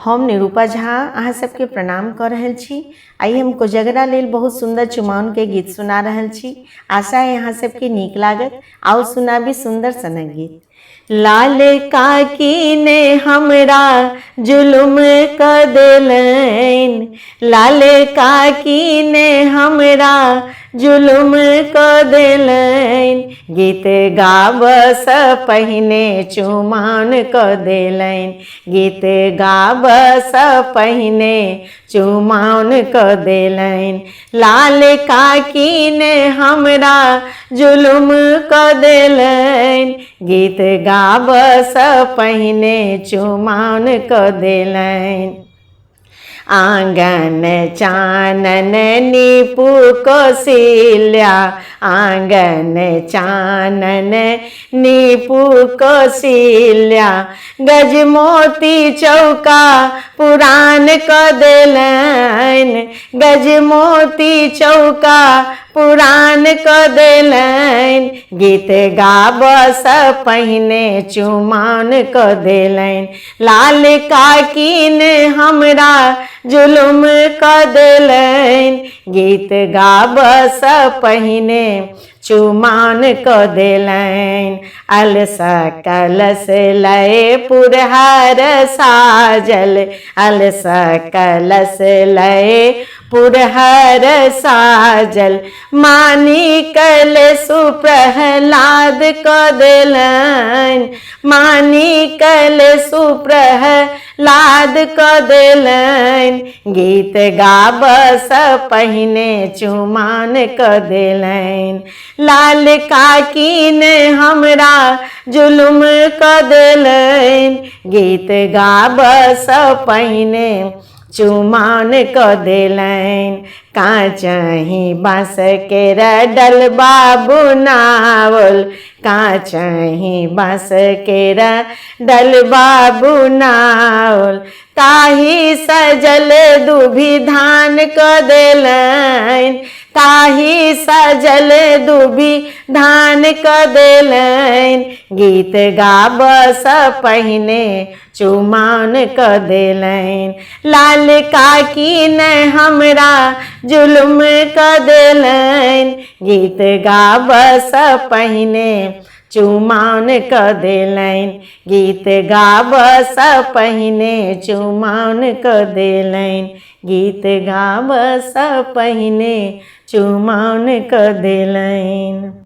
हम निरूपा झा अहाँ सबके प्रणाम कर रहल छी। आई हम कोजगरा लेल बहुत सुंदर चुमाउन के गीत सुना रहल छी। आशा है अहाँ सबके नीक लागत। आओ सुनाबी सुंदर सनक गीत। लाल काकी ने हमरा जुलुम क देलैन, लाल काकी ने हमरा जुलुम क देलैन, गीत गाबस पहिने चुमाउन क देलैन, गीत गाबस पहिने चुमाउन क देलैन, लाल काकी ने हमरा जुलुम क देलैन, गीत गाबस पहिने चुमाउन क देलैन। आंगन चानन नीपू कौशल्या, आंगन चानन नीपू कौशल्या, गजमोती चौका पुरान क देलैन, गजमोती चौका पुरान क देलैन, गीत गाबस पहिने चुमाउन क देलैन, लाल काकी ने हमरा जुलुम क देलैन, गीत गाबस पहिने चुमाउन क देलैन। अलस कलश लय पुरहर साजल, अलस कलश लय पुरहर साजल, मानिकल सुप्रहलाद क देलैन, मानिकल सुप्रहलाद क देलैन, गीत गाबस पहिने चुमाउन क देलैन, लाल काकी ने हमरा जुलुम क देलैन, गीत गाबस पहिने चुमाउन क देलैन। काचही बाँस केरा डलबा बुनावल, काचही बाँस केरा डलबा बुनावल, ताही सजल दुभि धान क देलैन, ताही सजल दुभि धान क देलैन, गीत गाबस पहिने चुमाउन क देलैन, लाल काकी ने हमरा जुलुम क देलैन, गीत गाबस पहिने चुमाउन क देलैन, गीत गाबस पहिने चुमाउन क देलैन, गीत गाबस पहिने चुमाउन क देलैन।